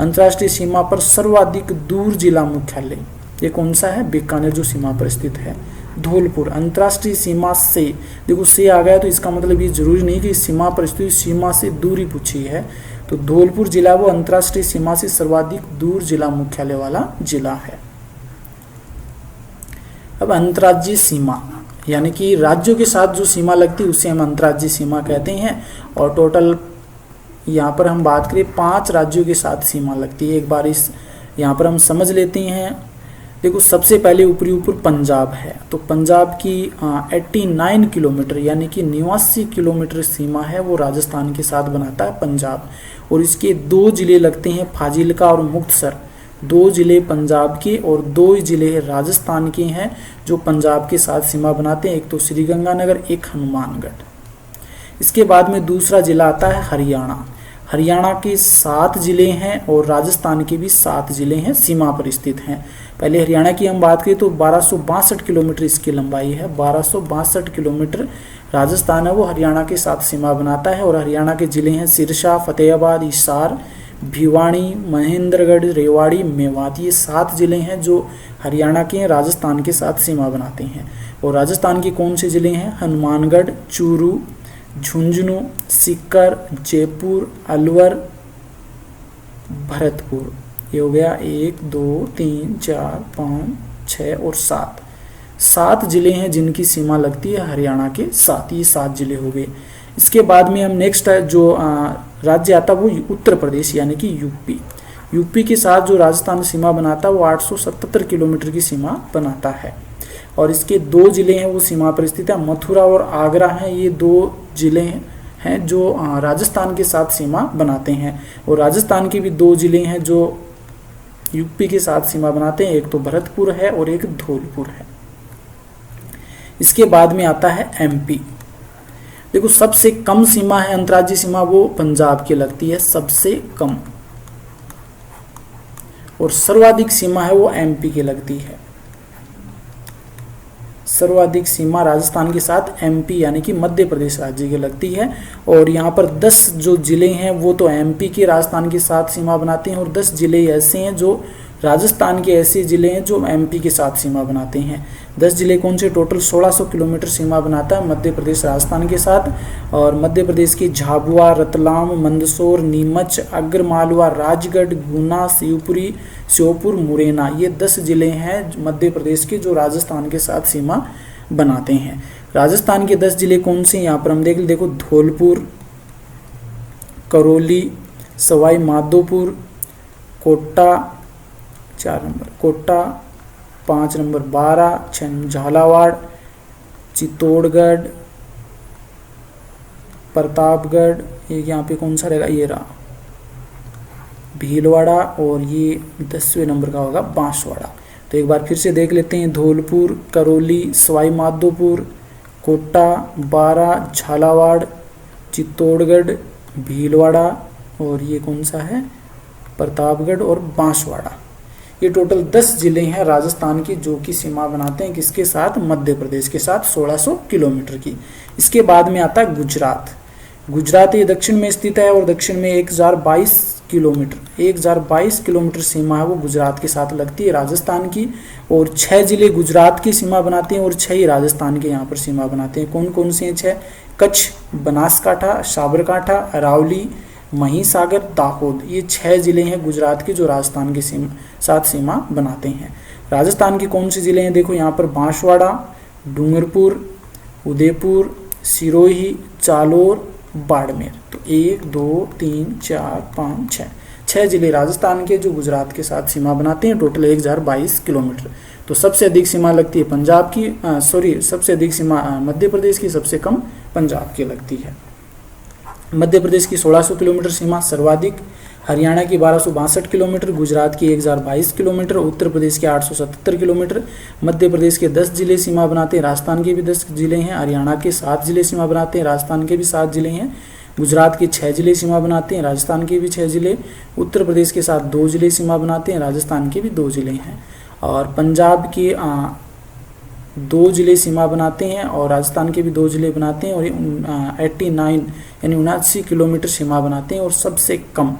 अंतर्राष्ट्रीय सीमा पर सर्वाधिक दूर जिला मुख्यालय ये कौन सा है? बीकानेर जो सीमा पर स्थित है। धौलपुर अंतर्राष्ट्रीय सीमा से, देखो से आ गया तो इसका मतलब ये जरूरी नहीं कि सीमा पर स्थित, सीमा से दूरी पूछी है। तो धौलपुर जिला वो अंतर्राष्ट्रीय सीमा से सर्वाधिक दूर जिला मुख्यालय वाला जिला है। अब अंतर्राज्यीय सीमा यानी कि राज्यों के साथ जो सीमा लगती है उसे हम अंतर्राज्यीय सीमा कहते हैं। और टोटल यहाँ पर हम बात करें 5 राज्यों के साथ सीमा लगती है। एक बार इस यहाँ पर हम समझ लेते हैं। देखो सबसे पहले ऊपरी पंजाब है, तो पंजाब की 89 किलोमीटर यानी कि 89 किलोमीटर सीमा है वो राजस्थान के साथ बनाता है पंजाब। और इसके 2 जिले लगते हैं, फाजिल्का और मुक्तसर। 2 जिले पंजाब के और 2 जिले राजस्थान के हैं जो पंजाब के साथ सीमा बनाते हैं, एक तो श्रीगंगानगर, एक हनुमानगढ़। इसके बाद में दूसरा जिला आता है हरियाणा। हरियाणा के 7 जिले हैं और राजस्थान के भी 7 जिले हैं, सीमा पर स्थित हैं। पहले हरियाणा की हम बात करें तो 1262 किलोमीटर इसकी लंबाई है। 1262 किलोमीटर राजस्थान है वो हरियाणा के साथ सीमा बनाता है और हरियाणा के जिले हैं सिरसा, फतेहाबाद, हिसार, भिवानी, महेंद्रगढ़, रेवाड़ी, मेवात। ये 7 जिले हैं जो हरियाणा के हैं, राजस्थान के साथ सीमा बनाते हैं। और राजस्थान के कौन से जिले हैं? हनुमानगढ़, चूरू, झुंझुनू, सीकर, जयपुर, अलवर, भरतपुर। ये हो गया 1 2 3 4 5 6 और 7 जिले हैं जिनकी सीमा लगती है हरियाणा के साथ। ये 7 जिले हो गए। इसके बाद में हम नेक्स्ट जो राज्य आता है वो उत्तर प्रदेश यानी कि यूपी के साथ जो राजस्थान सीमा बनाता है वो 877 किलोमीटर की सीमा बनाता है। और इसके 2 जिले हैं वो सीमा पर स्थित है, मथुरा और आगरा हैं। ये 2 जिले हैं जो राजस्थान के साथ सीमा बनाते हैं। और राजस्थान के भी 2 जिले हैं जो यूपी के साथ सीमा बनाते हैं, एक तो भरतपुर है और एक धौलपुर है। इसके बाद में आता है एमपी। देखो सबसे कम सीमा है अंतर्राज्यीय सीमा वो पंजाब की लगती है, सबसे कम। और सर्वाधिक सीमा है वो एमपी की लगती है। सर्वाधिक सीमा राजस्थान के साथ एमपी यानी कि मध्य प्रदेश राज्य की लगती है। और यहाँ पर 10 जो जिले हैं वो तो एमपी के राजस्थान के साथ सीमा बनाते हैं और 10 जिले ऐसे हैं जो राजस्थान के ऐसे जिले हैं जो एमपी के साथ सीमा बनाते हैं। 10 जिले कौन से? टोटल 1600 किलोमीटर सीमा बनाता है मध्य प्रदेश राजस्थान के साथ। और मध्य प्रदेश की झाबुआ, रतलाम, मंदसौर, नीमच, आगरमालवा, राजगढ़, गुना, शिवपुरी, श्योपुर, मुरैना, ये 10 जिले हैं मध्य प्रदेश के जो राजस्थान के साथ सीमा बनाते हैं। राजस्थान के 10 जिले कौन से? यहाँ पर हम देखो धौलपुर, करौली, सवाई माधोपुर, कोटा 4 नंबर, कोटा 5 नंबर, 12, 6 झालावाड़, चित्तौड़गढ़, प्रतापगढ़, ये यहाँ पे कौन सा रहेगा? ये रहा भीलवाड़ा। और ये 10वें नंबर का होगा बांसवाड़ा। तो एक बार फिर से देख लेते हैं, धौलपुर, करौली, सवाई माधोपुर, कोटा, 12, झालावाड़, चित्तौड़गढ़, भीलवाड़ा और ये कौन सा है? प्रतापगढ़ और बांसवाड़ा। ये टोटल 10 जिले हैं राजस्थान की जो कि सीमा बनाते हैं किसके साथ? मध्य प्रदेश के साथ 1600 किलोमीटर की। इसके बाद में आता है गुजरात ये दक्षिण में स्थित है और दक्षिण में 1022 किलोमीटर सीमा है वो गुजरात के साथ लगती है राजस्थान की। और 6 जिले गुजरात की सीमा बनाते हैं और 6 ही राजस्थान के यहाँ पर सीमा बनाते हैं। कौन कौन से हैं 6? कच्छ, बनासकांठा, साबरकांठा, अरावली, महिसागर, दाहोद। ये 6 जिले हैं गुजरात के जो राजस्थान के साथ सीमा बनाते हैं। राजस्थान के कौन से जिले हैं? देखो यहाँ पर बांसवाड़ा, डूंगरपुर, उदयपुर, सिरोही, जालोर, बाड़मेर। तो 1 2 3 4 5 6 जिले राजस्थान के जो गुजरात के साथ सीमा बनाते हैं, टोटल 1022 किलोमीटर। तो सबसे अधिक सीमा लगती है पंजाब की, सबसे अधिक सीमा मध्य प्रदेश की, सबसे कम पंजाब की लगती है। मध्य प्रदेश की 1600 किलोमीटर सीमा सर्वाधिक, हरियाणा की 1262 किलोमीटर, गुजरात की 1022 किलोमीटर, उत्तर प्रदेश के 877 किलोमीटर। मध्य प्रदेश के 10 जिले सीमा बनाते हैं, राजस्थान के भी 10 जिले हैं, हरियाणा के 7 जिले सीमा बनाते हैं, राजस्थान के भी 7 जिले हैं, गुजरात के 6 जिले सीमा बनाते हैं, राजस्थान के भी 6 जिले, उत्तर प्रदेश के साथ 2 जिले सीमा बनाते हैं, राजस्थान के भी 2 जिले हैं। और पंजाब के 2 जिले सीमा बनाते हैं और राजस्थान के भी 2 जिले बनाते हैं और 89 यानी 79 किलोमीटर सीमा बनाते हैं। और सबसे कम,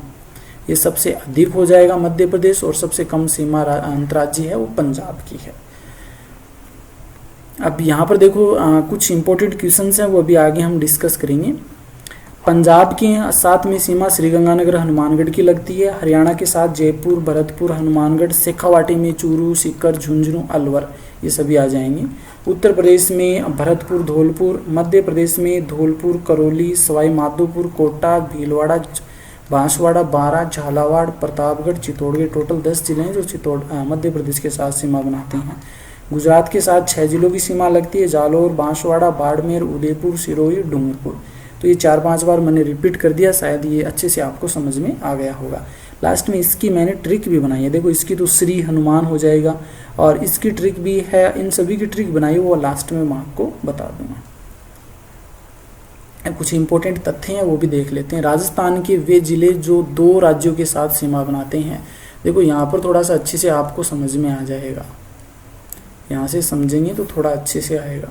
ये सबसे अधिक हो जाएगा मध्य प्रदेश और सबसे कम सीमा अंतर्राज्यीय है वो पंजाब की है। अब यहाँ पर देखो कुछ इंपॉर्टेंट क्वेश्चंस हैं वो अभी आगे हम डिस्कस करेंगे। पंजाब के साथ में सीमा श्रीगंगानगर, हनुमानगढ़ की लगती है। हरियाणा के साथ जयपुर, भरतपुर, हनुमानगढ़, शेखावाटी में चूरू, सीकर, झुंझुनू, अलवर, ये सभी आ जाएंगे। उत्तर प्रदेश में भरतपुर, धौलपुर, मध्य प्रदेश में धौलपुर, करौली, सवाई माधोपुर, कोटा, भीलवाड़ा, बांसवाड़ा, 12, झालावाड़, प्रतापगढ़, चित्तौड़गढ़। टोटल 10 जिले हैं जो मध्य प्रदेश के साथ सीमा बनाते हैं। गुजरात के साथ 6 जिलों की सीमा लगती है, जालोर, बांसवाड़ा, बाड़मेर, उदयपुर, सिरोही, डूंगरपुर। तो ये 4-5 बार मैंने रिपीट कर दिया, शायद ये अच्छे से आपको समझ में आ गया होगा। लास्ट में इसकी मैंने ट्रिक भी बनाई है, देखो इसकी तो श्री हनुमान हो जाएगा और इसकी ट्रिक भी है, इन सभी की ट्रिक बनाई वो लास्ट में मैं आपको बता दूंगा। कुछ इंपॉर्टेंट तथ्य हैं वो भी देख लेते हैं। राजस्थान के वे जिले जो 2 राज्यों के साथ सीमा बनाते हैं, देखो यहाँ पर थोड़ा सा अच्छे से आपको समझ में आ जाएगा, यहाँ से समझेंगे तो थोड़ा अच्छे से आएगा।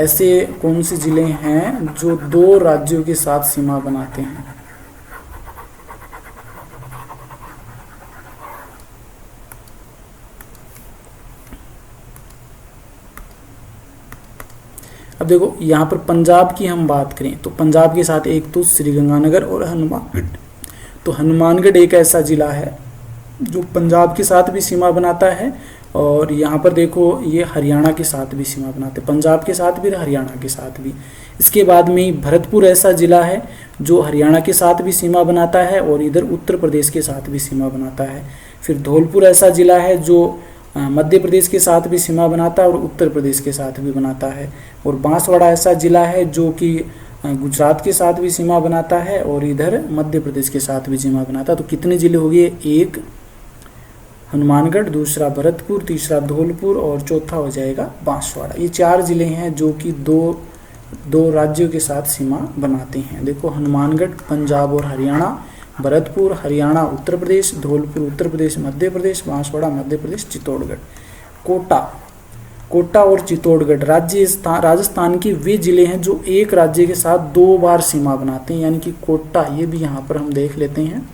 ऐसे कौन से जिले हैं जो 2 राज्यों के साथ सीमा बनाते हैं? अब देखो यहाँ पर पंजाब की हम बात करें तो पंजाब के साथ एक तो श्रीगंगानगर और हनुमानगढ़। तो हनुमानगढ़ एक ऐसा जिला है जो पंजाब के साथ भी सीमा बनाता है, और यहाँ पर देखो ये हरियाणा के साथ भी सीमा बनाते हैं, पंजाब के साथ भी हरियाणा के साथ भी। इसके बाद में भरतपुर ऐसा जिला है जो हरियाणा के साथ भी सीमा बनाता है और इधर उत्तर प्रदेश के साथ भी सीमा बनाता है। फिर धौलपुर ऐसा जिला है जो मध्य प्रदेश के साथ भी सीमा बनाता है और उत्तर प्रदेश के साथ भी बनाता है। और बांसवाड़ा ऐसा जिला है जो कि गुजरात के साथ भी सीमा बनाता है और इधर मध्य प्रदेश के साथ भी सीमा बनाता है। तो कितने जिले हो गए? एक हनुमानगढ़, दूसरा भरतपुर, तीसरा धौलपुर और चौथा हो जाएगा बांसवाड़ा। ये 4 जिले हैं जो कि दो राज्यों के साथ सीमा बनाते हैं। देखो हनुमानगढ़ पंजाब और हरियाणा, भरतपुर हरियाणा उत्तर प्रदेश, धौलपुर उत्तर प्रदेश मध्य प्रदेश, बांसवाड़ा मध्य प्रदेश, चित्तौड़गढ़। कोटा और चित्तौड़गढ़ राजस्थान के वे जिले हैं जो एक राज्य के साथ 2 बार सीमा बनाते हैं, यानी कि कोटा, ये भी यहाँ पर हम देख लेते हैं।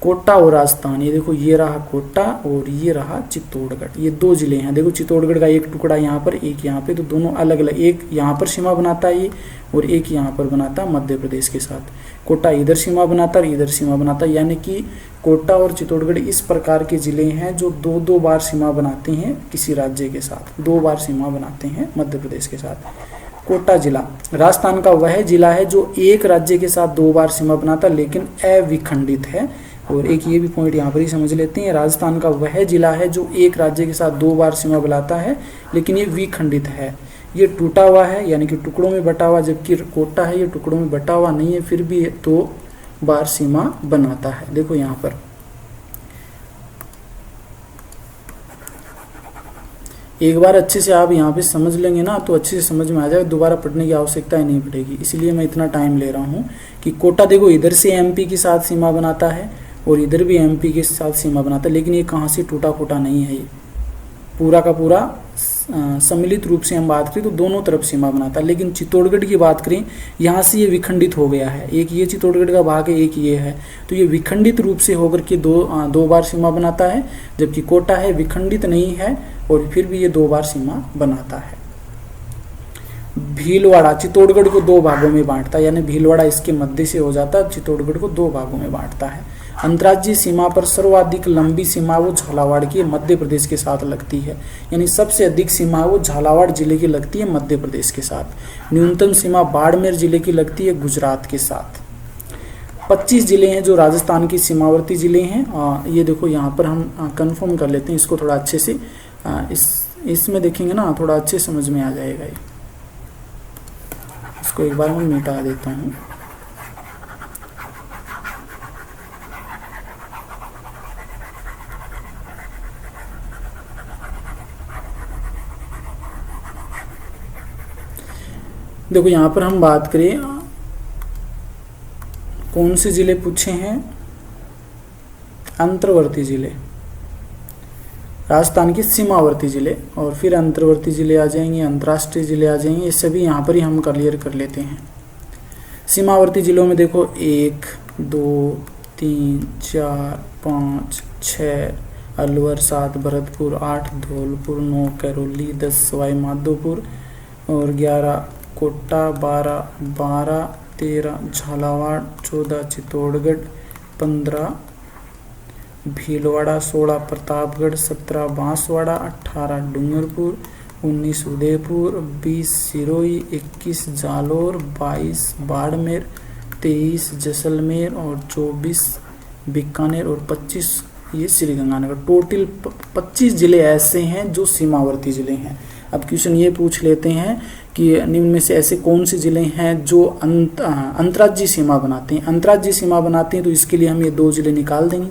कोटा और राजस्थान, ये देखो ये रहा कोटा और ये रहा चित्तौड़गढ़, ये 2 जिले हैं। देखो चित्तौड़गढ़ का एक टुकड़ा यहाँ पर, एक यहाँ पे, तो दोनों अलग अलग, एक यहाँ पर सीमा बनाता है ये और एक यहाँ पर बनाता है मध्य प्रदेश के साथ। कोटा इधर सीमा बनाता है और इधर सीमा बनाता है, यानी कि कोटा और चित्तौड़गढ़ इस प्रकार के जिले हैं जो 2-2 बार सीमा बनाते हैं किसी राज्य के साथ, 2 बार सीमा बनाते हैं मध्य प्रदेश के साथ। कोटा जिला राजस्थान का वह जिला है जो एक राज्य के साथ 2 बार सीमा बनाता है लेकिन अविखंडित है। और एक ये भी पॉइंट यहाँ पर ही समझ लेते हैं, राजस्थान का वह जिला है जो एक राज्य के साथ 2 बार सीमा बनाता है लेकिन ये विखंडित है, ये टूटा हुआ है यानी कि टुकड़ों में बटा हुआ, जबकि कोटा है ये टुकड़ों में बटा हुआ नहीं है, फिर भी 2 बार सीमा बनाता है। देखो यहाँ पर एक बार अच्छे से आप यहाँ पे समझ लेंगे ना तो अच्छे से समझ में आ जाएगा, दोबारा पढ़ने की आवश्यकता ही नहीं पड़ेगी, इसलिए मैं इतना टाइम ले रहा हूँ। कि कोटा देखो इधर से एमपी के साथ सीमा बनाता है और इधर भी एमपी के साथ सीमा बनाता है, लेकिन ये कहाँ से टूटा फूटा नहीं है, ये पूरा का पूरा सम्मिलित रूप से हम बात करें तो दोनों तरफ सीमा बनाता है। लेकिन चित्तौड़गढ़ की बात करें, यहाँ से ये विखंडित हो गया है, एक ये चित्तौड़गढ़ का भाग है, एक ये है, तो ये विखंडित रूप से होकर के दो बार सीमा बनाता है, जबकि कोटा है विखंडित नहीं है और फिर भी ये 2 बार सीमा बनाता है। भीलवाड़ा चित्तौड़गढ़ को 2 भागों में बांटता है, यानी भीलवाड़ा इसके मध्य से हो जाता है, चित्तौड़गढ़ को 2 भागों में बांटता है। अंतर्राज्यीय सीमा पर सर्वाधिक लंबी सीमा वो झालावाड़ की मध्य प्रदेश के साथ लगती है, यानी सबसे अधिक सीमा वो झालावाड़ जिले की लगती है मध्य प्रदेश के साथ। न्यूनतम सीमा बाड़मेर जिले की लगती है गुजरात के साथ। 25 जिले हैं जो राजस्थान की सीमावर्ती जिले हैं। ये देखो यहाँ पर हम कंफर्म कर लेते हैं इसको थोड़ा अच्छे से, इसमें देखेंगे ना थोड़ा अच्छे समझ में आ जाएगा। ये इसको एक बार मैं मिटा देता हूँ। देखो यहाँ पर हम बात करें कौन से जिले पूछे हैं, अंतर्वर्ती जिले, राजस्थान के सीमावर्ती जिले, और फिर अंतर्वर्ती जिले आ जाएंगे, अंतर्राष्ट्रीय जिले आ जाएंगे, ये सभी यहाँ पर ही हम क्लियर कर लेते हैं। सीमावर्ती जिलों में देखो 1, 2, 3, 4, 5, 6 अलवर, 7 भरतपुर, 8 धौलपुर, 9 करौली, 10 सवाई माधोपुर और 11 कोटा, 12 13 झालावाड़, 14 चित्तौड़गढ़, 15 भीलवाड़ा, 16 प्रतापगढ़, 17 बांसवाड़ा, 18 डूंगरपुर, 19 उदयपुर, 20 सिरोही, 21 जालोर, 22 बाड़मेर, 23 जैसलमेर और 24 बीकानेर और 25 ये श्रीगंगानगर। टोटल 25 जिले ऐसे हैं जो सीमावर्ती जिले हैं। अब क्वेश्चन ये पूछ लेते हैं कि निम्न में से ऐसे कौन से जिले हैं जो अंतर्राज्यीय सीमा बनाते हैं। अंतर्राज्यीय सीमा बनाते हैं तो इसके लिए हम ये 2 जिले निकाल देंगे,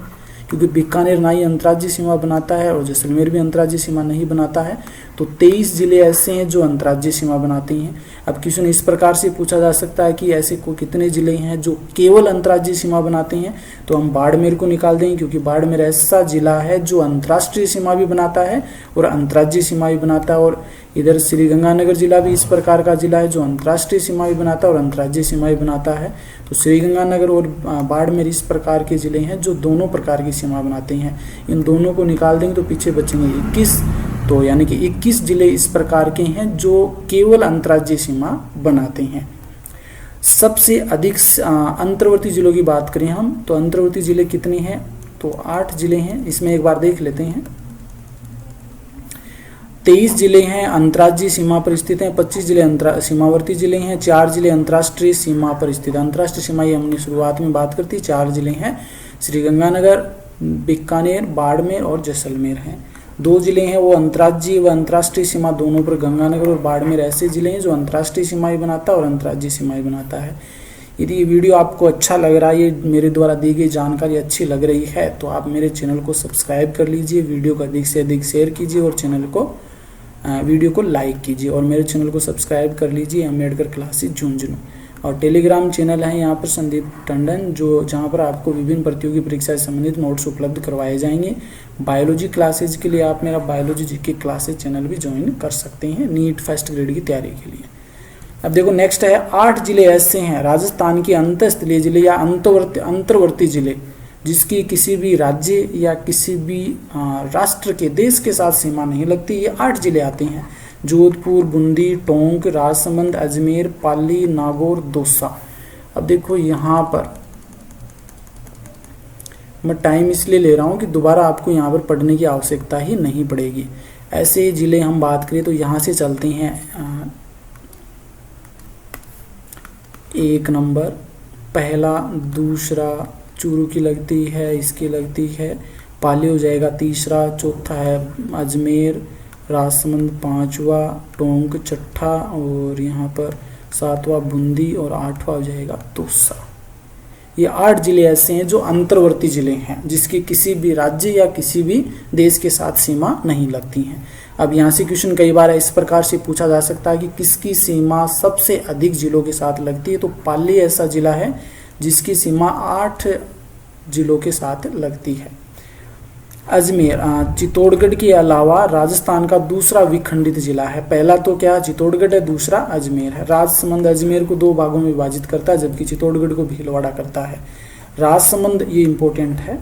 क्योंकि बीकानेर ना ही अंतर्राज्यीय सीमा बनाता है और जैसलमेर भी अंतर्राज्यीय सीमा नहीं बनाता है। तो 23 जिले ऐसे हैं जो अंतर्राज्यीय सीमा बनाते हैं। अब क्वेश्चन इस प्रकार से पूछा जा सकता है कि ऐसे को कितने जिले हैं जो केवल अंतर्राज्यीय सीमा बनाते हैं, तो हम बाड़मेर को निकाल देंगे, क्योंकि बाड़मेर ऐसा जिला है जो अंतर्राष्ट्रीय सीमा भी बनाता है और अंतर्राज्यीय सीमा भी बनाता है। और इधर श्रीगंगानगर जिला भी इस प्रकार का जिला है जो अंतर्राष्ट्रीय सीमा भी बनाता है और अंतर्राज्यीय सीमा भी बनाता है। तो श्रीगंगानगर और बाड़मेर इस प्रकार के जिले हैं जो दोनों प्रकार की सीमा बनाते हैं। इन दोनों को निकाल देंगे तो पीछे बचेंगे 21। तो यानी कि 21 जिले इस प्रकार के हैं जो केवल अंतर्राज्यीय सीमा बनाते हैं। सबसे अधिक अंतर्वर्ती जिलों की बात करें हम तो अंतर्वर्ती जिले कितने हैं, तो 8 जिले हैं। इसमें एक बार देख लेते हैं। 23 जिले हैं अंतर्राज्यीय सीमा पर स्थित हैं, 25 जिले सीमावर्ती जिले हैं, 4 जिले अंतर्राष्ट्रीय सीमा पर स्थित है। अंतर्राष्ट्रीय सीमा ये हमने शुरुआत में बात करती, 4 जिले हैं, श्रीगंगानगर, बीकानेर, बाड़मेर और जैसलमेर हैं। 2 जिले हैं वो अंतर्राज्यीय व अंतर्राष्ट्रीय सीमा दोनों पर, गंगानगर और बाड़मेर ऐसे जिले हैं जो अंतर्राष्ट्रीय सीमा भी बनाता है और अंतर्राज्यीय सीमा भी बनाता है। यदि ये वीडियो आपको अच्छा लग रहा है, ये मेरे द्वारा दी गई जानकारी अच्छी लग रही है तो आप मेरे चैनल को सब्सक्राइब कर लीजिए, वीडियो को अधिक से अधिक शेयर कीजिए और वीडियो को लाइक कीजिए और मेरे चैनल को सब्सक्राइब कर लीजिए अम्बेडकर क्लासेस झुंझुनू। और टेलीग्राम चैनल है यहाँ पर संदीप टंडन, जो जहाँ पर आपको विभिन्न प्रतियोगी परीक्षा से संबंधित नोट्स उपलब्ध करवाए जाएंगे। बायोलॉजी क्लासेज के लिए आप मेरा बायोलॉजी जीके क्लासेज चैनल भी ज्वाइन कर सकते हैं नीट फर्स्ट ग्रेड की तैयारी के लिए। अब देखो नेक्स्ट है 8 जिले ऐसे हैं राजस्थान के अंतःस्थलीय जिले या अंतर्वर्ती जिले जिसकी किसी भी राज्य या किसी भी राष्ट्र के देश के साथ सीमा नहीं लगती। ये 8 जिले आते हैं, जोधपुर, बूंदी, टोंक, राजसमंद, अजमेर, पाली, नागौर, दौसा। अब देखो यहाँ पर मैं टाइम इसलिए ले रहा हूँ कि दोबारा आपको यहाँ पर पढ़ने की आवश्यकता ही नहीं पड़ेगी। ऐसे जिले हम बात करें तो यहाँ से चलते हैं 1 नंबर, पहला, दूसरा चूरू की लगती है, इसकी लगती है, पाली हो जाएगा तीसरा, चौथा है अजमेर, राजसमंद 5वां, टोंक 6ठा और यहाँ पर 7वां बूंदी और 8वां हो जाएगा दौसा। ये 8 जिले ऐसे हैं जो अंतर्वर्ती जिले हैं जिसकी किसी भी राज्य या किसी भी देश के साथ सीमा नहीं लगती हैं। अब यहाँ से क्वेश्चन कई बार इस प्रकार से पूछा जा सकता है कि किसकी सीमा सबसे अधिक जिलों के साथ लगती है, तो पाली ऐसा जिला है जिसकी सीमा 8 जिलों के साथ लगती है। अजमेर चित्तौड़गढ़ के अलावा राजस्थान का दूसरा विखंडित जिला है। पहला तो क्या चित्तौड़गढ़ है, दूसरा अजमेर है। राजसमंद अजमेर को 2 भागों में विभाजित करता है जबकि चित्तौड़गढ़ को भीलवाड़ा करता है। राजसमंद ये इंपॉर्टेंट है,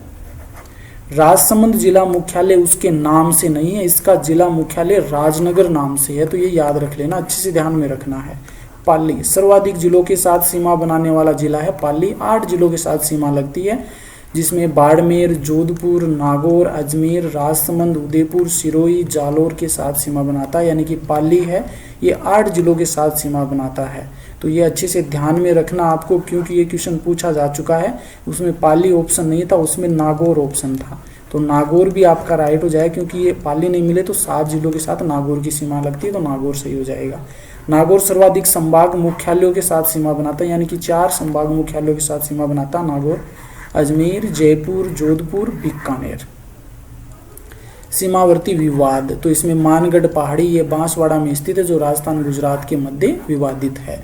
राजसमंद जिला मुख्यालय उसके नाम से नहीं है, इसका जिला मुख्यालय राजनगर नाम से है, तो ये याद रख लेना, अच्छे से ध्यान में रखना है। पाली सर्वाधिक जिलों के साथ सीमा बनाने वाला जिला है पाली, 8 जिलों के साथ सीमा लगती है जिसमें बाड़मेर, जोधपुर, नागौर, अजमेर, राजसमंद, उदयपुर, सिरोही, जालोर के साथ सीमा बनाता है, यानी कि पाली है ये 8 जिलों के साथ सीमा बनाता है। तो ये अच्छे से ध्यान में रखना आपको, क्योंकि ये क्वेश्चन पूछा जा चुका है, उसमें पाली ऑप्शन नहीं था, उसमें नागौर ऑप्शन था, तो नागौर भी आपका राइट हो जाए, क्योंकि ये पाली नहीं मिले तो 7 जिलों के साथ नागौर की सीमा लगती है, तो नागौर सही हो जाएगा। नागौर सर्वाधिक संभाग मुख्यालयों के साथ सीमा बनाता है, यानी कि 4 संभाग मुख्यालयों के साथ सीमा बनाता है नागौर। अजमेर, जयपुर, जोधपुर, बीकानेर। सीमावर्ती विवाद, तो इसमें मानगढ़ पहाड़ी ये बांसवाड़ा में स्थित है जो राजस्थान गुजरात के मध्य विवादित है।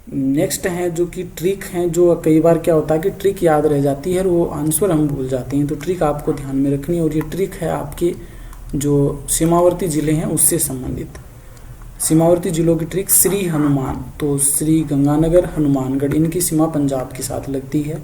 नेक्स्ट है जो कि ट्रिक है, जो कई बार क्या होता है कि ट्रिक याद रह जाती है और वो आंसर हम भूल जाते हैं, तो ट्रिक आपको ध्यान में रखनी है और ये ट्रिक है आपके जो सीमावर्ती जिले हैं उससे संबंधित। सीमावर्ती जिलों की ट्रिक, श्री हनुमान, तो श्री गंगानगर, हनुमानगढ़ इनकी सीमा पंजाब के साथ लगती है।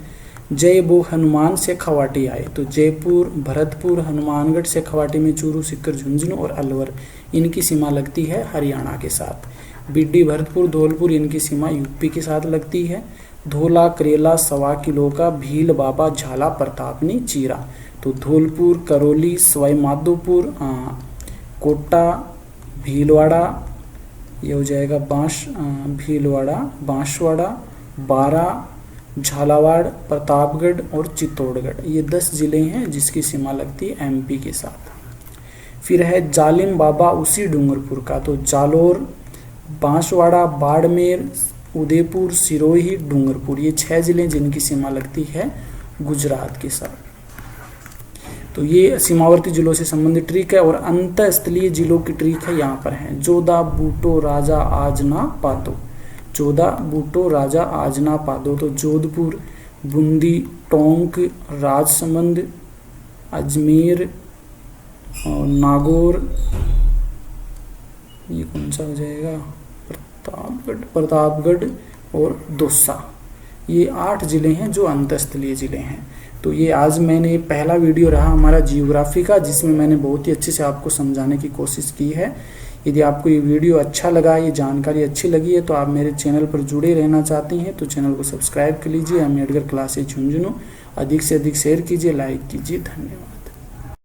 जय बो हनुमान से खवाटी आए, तो जयपुर, भरतपुर, हनुमानगढ़ से खवाटी में चूरू, सीकर, झुंझुनू और अलवर इनकी सीमा लगती है हरियाणा के साथ। बिड्डी, भरतपुर, धौलपुर इनकी सीमा यूपी के साथ लगती है। धोला, करेला, 1.25 किलो का, भील, बाबा, झाला, प्रतापनी, चीरा, तो धौलपुर, करौली, सवाई माधोपुर, कोटा, भीलवाड़ा ये हो जाएगा भीलवाड़ा, बांसवाड़ा, बारा, झालावाड़, प्रतापगढ़ और चित्तौड़गढ़ ये 10 जिले हैं जिसकी सीमा लगती है एमपी के साथ। फिर है जालिम बाबा उसी डूंगरपुर का, तो जालोर, बांसवाड़ा, बाड़मेर, उदयपुर, सिरोही, डूंगरपुर ये 6 जिले जिनकी सीमा लगती है गुजरात के साथ। तो ये सीमावर्ती जिलों से संबंधित ट्रिक है। और अंतःस्थलीय जिलों की ट्रिक है यहाँ पर है, जोधा, बूटो, राजा, आजना, पादो। जोधा, बूटो, राजा, आजना, पादो, तो जोधपुर, बूंदी, टोंक, राजसमंद, अजमेर और नागौर ये कौन सा हो जाएगा, प्रतापगढ़ और दौसा, ये 8 ज़िले हैं जो अंतःस्थलीय ज़िले हैं। तो ये आज मैंने पहला वीडियो रहा हमारा जियोग्राफी का, जिसमें मैंने बहुत ही अच्छे से आपको समझाने की कोशिश की है। यदि आपको ये वीडियो अच्छा लगा, ये जानकारी अच्छी लगी है, तो आप मेरे चैनल पर जुड़े रहना चाहते हैं तो चैनल को सब्सक्राइब कर लीजिए। अम्बेडकर क्लासेज झुंझुनू अधिक से अधिक शेयर कीजिए, लाइक कीजिए। धन्यवाद।